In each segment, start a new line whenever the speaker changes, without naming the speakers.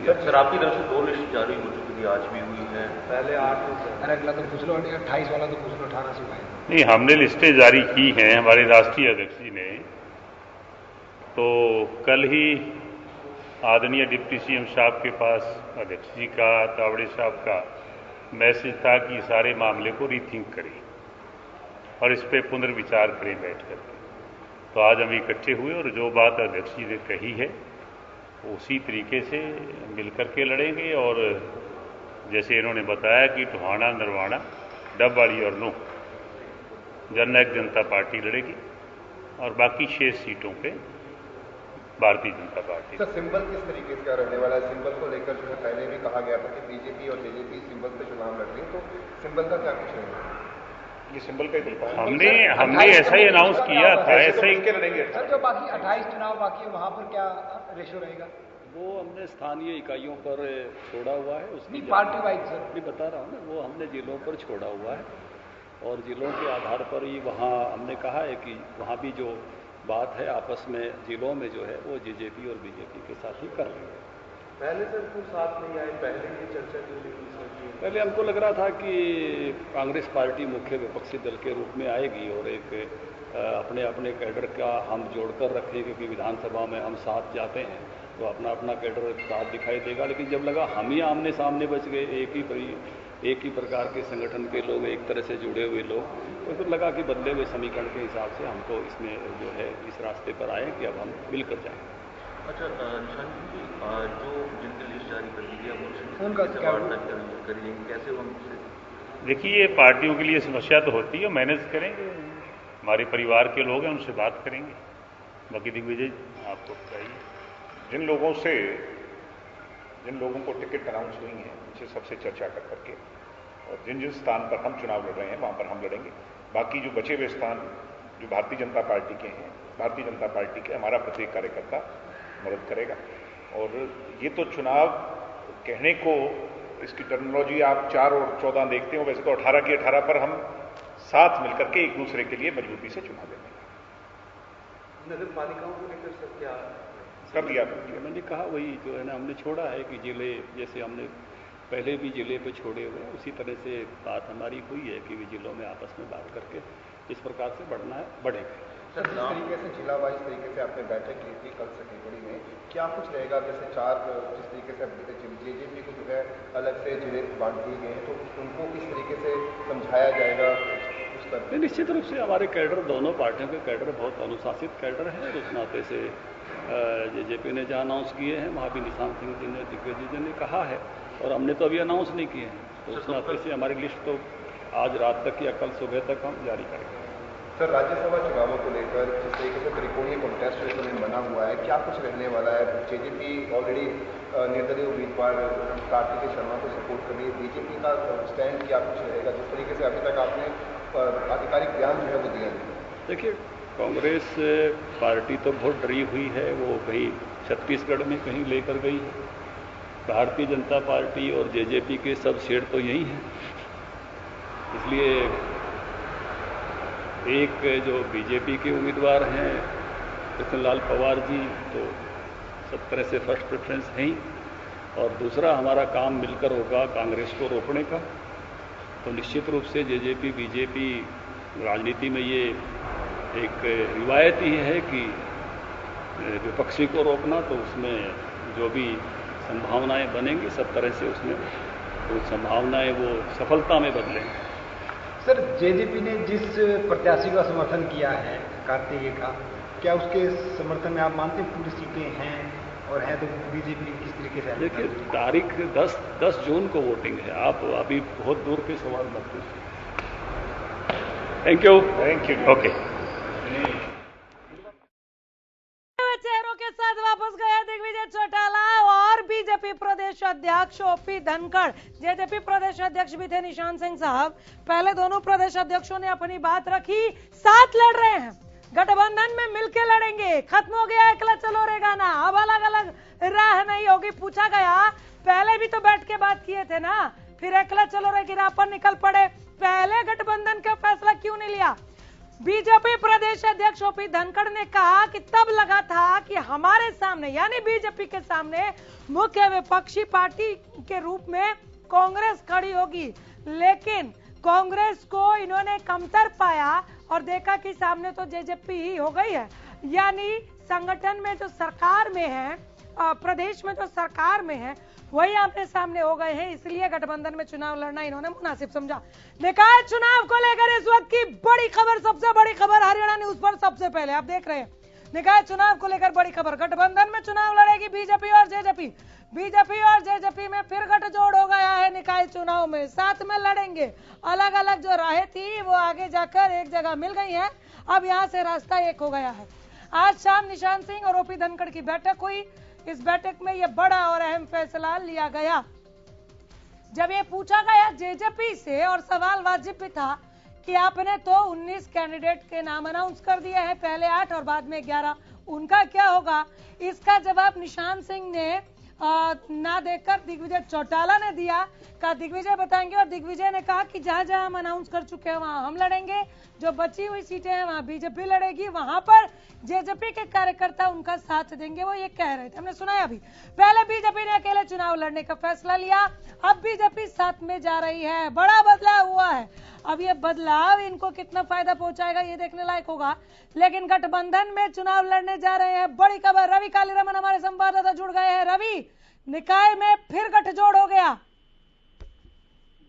दिया। सर आपकी तरफ से 2 लिस्ट जारी हो चुकी थी, आज भी हुई है, पहले 8
अरे अगला तो पूछ लो, 28 वाला तो पूछ लो, 18 से हुआ है।
नहीं, हमने लिस्टें जारी की हैं हमारे राष्ट्रीय अध्यक्ष जी ने। तो कल ही आदरणीय डिप्टी सीएम साहब के पास अध्यक्ष जी का, तावड़े साहब का मैसेज था कि सारे मामले को रीथिंक करें और इस पर पुनर्विचार करें बैठ कर। तो आज हम इकट्ठे हुए और जो बात अध्यक्ष जी ने कही है उसी तरीके से मिलकर के लड़ेंगे। और जैसे इन्होंने बताया कि टोहाना, नरवाना, डबवाली और नूंह जननायक जनता पार्टी लड़ेगी और बाकी 6 सीटों पे Bharatiya Janata party.
Sir symbol किस तरीके का रहने वाला है? सिंबल को लेकर जो है पहले भी कहा गया था कि बीजेपी और जेजेपी सिंबल पे चुनाव लड़ रही है, तो सिंबल का क्या कुछ रहेगा?
ये सिंबल का ही
हमने ऐसा ही अनाउंस किया था, ऐसा ही
लड़ेंगे।
सर जो बाकी 28 चुनाव बाकी है वहां पर क्या रेशो रहेगा?
वो हमने स्थानीय इकाइयों पर छोड़ा हुआ है, उसकी
पार्टी वाइज सर
भी बता रहा हूँ ना, वो हमने जिलों पर छोड़ा हुआ है और जिलों के आधार पर ही वहाँ हमने कहा है कि वहाँ भी जो बात है आपस में जिलों में जो है वो जेजेपी और बीजेपी के साथ ही कर रहे हैं।
पहले सर क्यों साथ नहीं आए, पहले ये चर्चा क्यों नहीं की सर?
पहले हमको लग रहा था कि कांग्रेस पार्टी मुख्य विपक्षी दल के रूप में आएगी और एक अपने अपने कैडर का हम जोड़कर रखें, क्योंकि विधानसभा में हम साथ जाते हैं तो अपना अपना कैडर साथ दिखाई देगा। लेकिन जब लगा हम ही आमने सामने बच गए, एक ही प्रकार के संगठन के लोग, एक तरह से जुड़े हुए लोग, तो फिर लगा कि बदले हुए समीकरण के हिसाब से हमको इसमें जो है इस रास्ते पर आए कि अब हम मिलकर जाएं।
अच्छा निशान जी, जो जिनकी लिस्ट जारी कर दी है
उनका
उनसे वार्ता करेंगे, कैसे हम?
देखिए, ये पार्टियों के लिए समस्या तो होती है, मैनेज करेंगे, हमारे परिवार के लोग हैं उनसे बात करेंगे। बाकी दिग्विजय आपको बताइए।
जिन लोगों को टिकट अनाउंस हुई है उनसे सबसे चर्चा कर करके और जिन जिन स्थान पर हम चुनाव लड़ रहे हैं वहां पर हम लड़ेंगे। बाकी जो बचे हुए स्थान जो भारतीय जनता पार्टी के हैं, भारतीय जनता पार्टी के हमारा प्रत्येक कार्यकर्ता मदद करेगा। और ये तो चुनाव कहने को इसकी टर्मिनोलॉजी आप 4 और 14 देखते हो, वैसे तो 18 की 18 पर हम साथ मिलकर के एक दूसरे के लिए मजबूती से चुनाव लड़ेंगे।
नगर पालिकाओं को लेकर सर क्या
कर दिया?
मैंने कहा वही जो है ना, हमने छोड़ा है कि जिले जैसे हमने पहले भी जिले पे छोड़े हुए हैं, उसी तरह से बात हमारी हुई है कि वे जिलों में आपस में बात करके इस प्रकार से बढ़ना है, बढ़ेगा।
सर जिस तरीके से जिला वाइज तरीके से आपने बैठक की थी कल सकेतड़ी में, क्या कुछ रहेगा? जैसे 4 जिस तरीके से जेजेपी को जो है अलग से जिले बांट दिए गए हैं, तो उनको किस तरीके से समझाया जाएगा उस पर?
निश्चित रूप से हमारे कैडर, दोनों पार्टियों के कैडर बहुत अनुशासित कैडर है और उस नाते से जेजेपी ने जहाँ अनाउंस किए हैं वहाँ भी निशान सिंह जी ने, दिग्विजय जी ने कहा है और हमने तो अभी अनाउंस नहीं किए हैं, तो उस नाते से हमारी लिस्ट तो आज रात तक या कल सुबह तक हम जारी करेंगे।
सर राज्यसभा चुनावों को लेकर जिस तरीके से त्रिकोणीय कॉन्टेस्ट इस समय बना हुआ है, क्या कुछ रहने वाला है? जेजेपी ऑलरेडी निर्दलीय उम्मीदवार कार्तिकेय शर्मा को सपोर्ट कर रही है, बीजेपी का स्टैंड क्या कुछ रहेगा? जिस तरीके से अभी तक आपने आधिकारिक बयान जो है वो दिया है।
देखिए, कांग्रेस पार्टी तो बहुत डरी हुई है, वो कहीं छत्तीसगढ़ में कहीं लेकर गई है। भारतीय जनता पार्टी और जेजेपी के सब शेर तो यही हैं, इसलिए एक जो बीजेपी के उम्मीदवार हैं कृष्णलाल पवार जी, तो सब तरह से फर्स्ट प्रेफरेंस है ही, और दूसरा हमारा काम मिलकर होगा कांग्रेस को रोकने का। तो निश्चित रूप से जेजेपी बीजेपी राजनीति में ये एक रिवायत ही है कि विपक्षी को रोकना, तो उसमें जो भी संभावनाएं बनेंगी सब तरह से उसमें वो संभावनाएं वो सफलता में बदलेंगी।
सर जेजेपी ने जिस प्रत्याशी का समर्थन किया है कार्तिकेय का, क्या उसके समर्थन में आप मानते हैं पूरी सीटें हैं और हैं, तो बीजेपी किस तरीके से?
देखिए, तारीख 10 जून को वोटिंग है, आप अभी बहुत दूर के सवाल मत पूछिए। Thank you. ओके।
चेहरों के साथ वापस गया दिग्विजय चौटाला और बीजेपी प्रदेश अध्यक्ष ओपी धनखड़। जेजेपी प्रदेश अध्यक्छ भी थे निशान सिंह साहब। पहले दोनों प्रदेश अध्यक्षों ने अपनी बात रखी, साथ लड़ रहे हैं, गठबंधन में मिलके लड़ेंगे, खत्म हो गया एकला चलो रे गाना, अब अलग अलग राह नहीं होगी। पूछा गया, पहले भी तो बैठ के बात किए थे ना, फिर एकला चलो रे गिरा पर निकल पड़े, पहले गठबंधन का फैसला क्यों नहीं लिया? बीजेपी प्रदेश अध्यक्ष ओपी धनखड़ ने कहा कि तब लगा था कि हमारे सामने यानी बीजेपी के सामने मुख्य विपक्षी पार्टी के रूप में कांग्रेस खड़ी होगी, लेकिन कांग्रेस को इन्होंने कमतर पाया और देखा कि सामने तो जेजेपी ही हो गई है। यानी संगठन में जो सरकार में है, प्रदेश में जो सरकार में है, वही आमने सामने हो गए हैं, इसलिए गठबंधन में चुनाव लड़ना इन्होंने मुनासिब समझा। निकाय चुनाव को लेकर इस वक्त की बड़ी खबर, सबसे बड़ी खबर हरियाणा न्यूज पर सबसे पहले आप देख रहे हैं। निकाय चुनाव को लेकर बड़ी खबर, गठबंधन में चुनाव लड़ेगी बीजेपी और जेजेपी। बीजेपी और जेजेपी में फिर गठजोड़ हो गया है। निकाय चुनाव में साथ में लड़ेंगे। अलग अलग जो राहें थी वो आगे जाकर एक जगह मिल गई है। अब यहाँ से रास्ता एक हो गया है। आज शाम निशांत सिंह और ओपी धनखड़ की बैठक हुई। इस बैठक में यह बड़ा और अहम फैसला लिया गया। जब ये पूछा गया जेजेपी से और सवाल वाजिब भी था कि आपने तो 19 कैंडिडेट के नाम अनाउंस कर दिए हैं, पहले 8 और बाद में 11, उनका क्या होगा? इसका जवाब निशांत सिंह ने ना देकर दिग्विजय चौटाला ने दिया। कहा दिग्विजय बताएंगे, और दिग्विजय ने कहा कि जहां जहां हम अनाउंस कर चुके हैं वहां हम लड़ेंगे, जो बची हुई सीटें हैं वहां बीजेपी लड़ेगी, वहां पर जेजेपी के कार्यकर्ता उनका साथ देंगे, वो ये कह रहे थे। हमने सुना है अभी। पहले बीजेपी ने अकेले चुनाव लड़ने का फैसला लिया, अब बीजेपी साथ में जा रही है। बड़ा बदलाव हुआ है। अब ये बदलाव इनको कितना फायदा पहुंचाएगा ये देखने लायक होगा, लेकिन गठबंधन में चुनाव लड़ने जा रहे हैं। बड़ी खबर, रवि कालीरमन हमारे संवाददाता जुड़ गए हैं। रवि, निकाय में फिर गठजोड़ हो गया।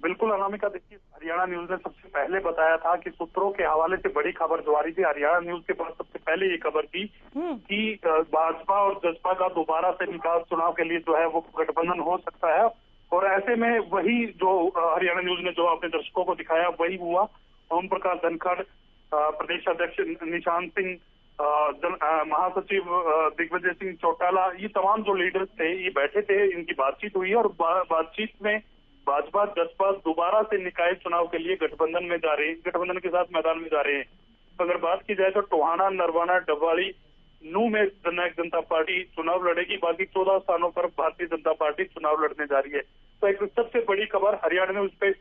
बिल्कुल अनामिका, देखिए हरियाणा न्यूज ने सबसे पहले बताया था कि सूत्रों के हवाले से बड़ी खबर जो आ रही थी, हरियाणा न्यूज के पास सबसे पहले ये खबर थी कि भाजपा और जसपा का दोबारा से निकाय चुनाव के लिए जो है वो गठबंधन हो सकता है। और ऐसे में वही जो हरियाणा न्यूज ने जो अपने दर्शकों को दिखाया वही हुआ। ओम प्रकाश धनखड़, प्रदेश अध्यक्ष निशांत सिंह, महासचिव दिग्विजय सिंह चौटाला, ये तमाम जो लीडर्स थे ये बैठे थे, इनकी बातचीत हुई और बातचीत में भाजपा जसपा दोबारा से निकाय चुनाव के लिए गठबंधन में जा रहे हैं, गठबंधन के साथ मैदान में जा रहे हैं। अगर बात की जाए तो टोहाना, नरवाना, डबवाड़ी, नू में जननायक जनता पार्टी चुनाव लड़ेगी, बाकी 14 स्थानों पर भारतीय जनता पार्टी चुनाव लड़ने जा रही है। तो एक सबसे बड़ी खबर हरियाणा न्यूज पे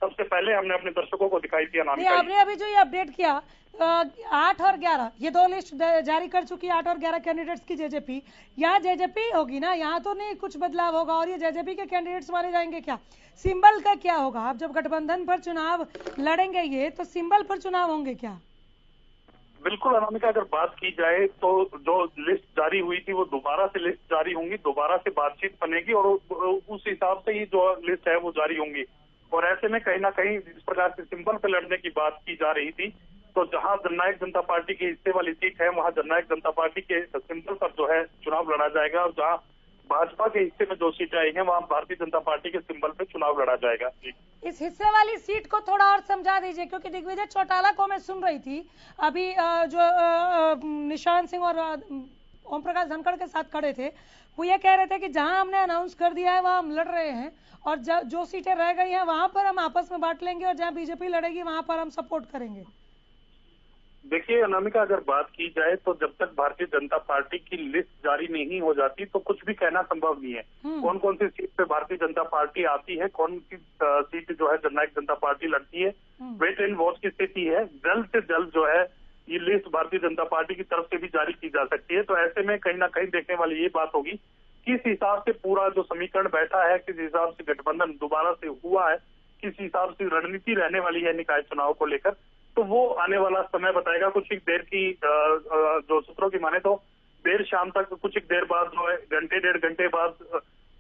सबसे पहले हमने अपने दर्शकों को दिखाई थी।
आपने अभी जो ये अपडेट किया 8 और 11 ये 2 लिस्ट जारी कर चुकी है, 8 और 11 कैंडिडेट्स की जेजेपी। यहाँ जेजेपी होगी ना, यहाँ तो नहीं कुछ बदलाव होगा। और ये जेजेपी के कैंडिडेट्स माने जाएंगे क्या? सिंबल का क्या होगा? आप जब गठबंधन पर चुनाव लड़ेंगे ये तो सिंबल पर चुनाव होंगे क्या?
बिल्कुल अनामिका, अगर बात की जाए तो जो लिस्ट जारी हुई थी वो दोबारा से लिस्ट जारी होंगी, दोबारा से बातचीत बनेगी और उस हिसाब से ही जो लिस्ट है वो जारी होंगी। और ऐसे में कहीं ना कहीं जिस प्रकार से सिंबल पे लड़ने की बात की जा रही थी, तो जहां जननायक जनता पार्टी के हिस्से वाली सीट है वहां जननायक जनता पार्टी के सिंबल पर जो है चुनाव लड़ा जाएगा, और जहां भाजपा के हिस्से में जो सीटें आई हैं वहां भारतीय जनता पार्टी के सिंबल पे चुनाव लड़ा जाएगा।
इस हिस्से वाली सीट को थोड़ा और समझा दीजिए, क्योंकि दिग्विजय चौटाला को मैं सुन रही थी अभी जो निशांत सिंह और ओम प्रकाश धनखड़ के साथ खड़े थे, वो ये कह रहे थे कि जहां हमने अनाउंस कर दिया है वहां हम लड़ रहे हैं, और जो सीटें रह गई हैं वहां पर हम आपस में बांट लेंगे, और जहां बीजेपी लड़ेगी वहां पर हम सपोर्ट करेंगे।
देखिए अनामिका, अगर बात की जाए तो जब तक भारतीय जनता पार्टी की लिस्ट जारी नहीं हो जाती तो कुछ भी कहना संभव नहीं है। कौन कौन सी सीट पे भारतीय जनता पार्टी आती है, कौन सी सीट जो है जननायक जनता पार्टी लड़ती है, वेट एंड वॉच की स्थिति है। जल्द से जल्द जो है ये लिस्ट भारतीय जनता पार्टी की तरफ से भी जारी की जा सकती है। तो ऐसे में कहीं ना कहीं देखने वाली ये बात होगी किस हिसाब से पूरा जो समीकरण बैठा है, किस हिसाब से गठबंधन दोबारा से हुआ है, किस हिसाब से रणनीति रहने वाली है निकाय चुनाव को लेकर, तो वो आने वाला समय बताएगा। कुछ एक देर की जो सूत्रों की माने तो देर शाम तक, कुछ एक देर बाद जो है घंटे 1.5 घंटे बाद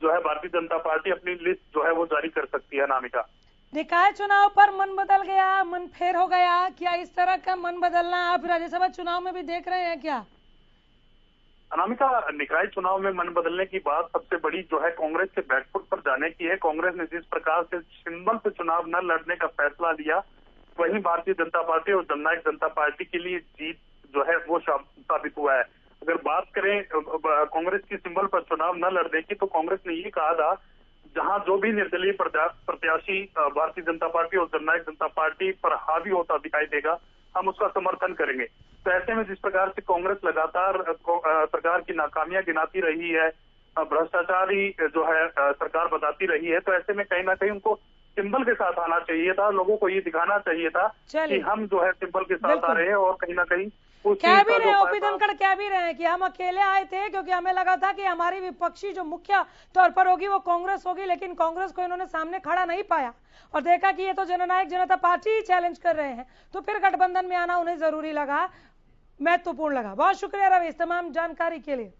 जो है भारतीय जनता पार्टी अपनी लिस्ट जो है वो जारी कर सकती है। नामिका,
निकाय चुनाव पर मन बदल गया, मन फेर हो गया क्या? इस तरह का मन बदलना आप राज्यसभा चुनाव में भी देख रहे हैं क्या?
अनामिका, निकाय चुनाव में मन बदलने की बात सबसे बड़ी जो है कांग्रेस के बैकफुट पर जाने की है। कांग्रेस ने जिस प्रकार से सिंबल से चुनाव न लड़ने का फैसला लिया, वहीं भारतीय जनता पार्टी और जननायक जनता पार्टी के लिए जीत जो है वो साबित हुआ है। अगर बात करें कांग्रेस की सिंबल पर चुनाव न लड़ने की, तो कांग्रेस ने ये कहा था जहां जो भी निर्दलीय प्रत्याशी भारतीय जनता पार्टी और जननायक जनता पार्टी पर हावी होता दिखाई देगा, हम उसका समर्थन करेंगे। तो ऐसे में जिस प्रकार से कांग्रेस लगातार सरकार की नाकामियां गिनाती रही है, भ्रष्टाचारी जो है सरकार बताती रही है, तो ऐसे में कहीं ना कहीं उनको सिंबल के साथ आना चाहिए था, लोगों को ये दिखाना चाहिए था कि हम जो है सिंबल के साथ आ रहे हैं, और कहीं ना कहीं
कह भी रहे ओपी धनखड़ कह भी रहे हैं कि हम अकेले आए थे क्योंकि हमें लगा था कि हमारी विपक्षी जो मुख्य तौर पर होगी वो कांग्रेस होगी, लेकिन कांग्रेस को इन्होंने सामने खड़ा नहीं पाया और देखा कि ये तो जननायक जनता पार्टी ही चैलेंज कर रहे हैं, तो फिर गठबंधन में आना उन्हें जरूरी लगा, महत्वपूर्ण लगा। बहुत शुक्रिया रवीश तमाम जानकारी के लिए।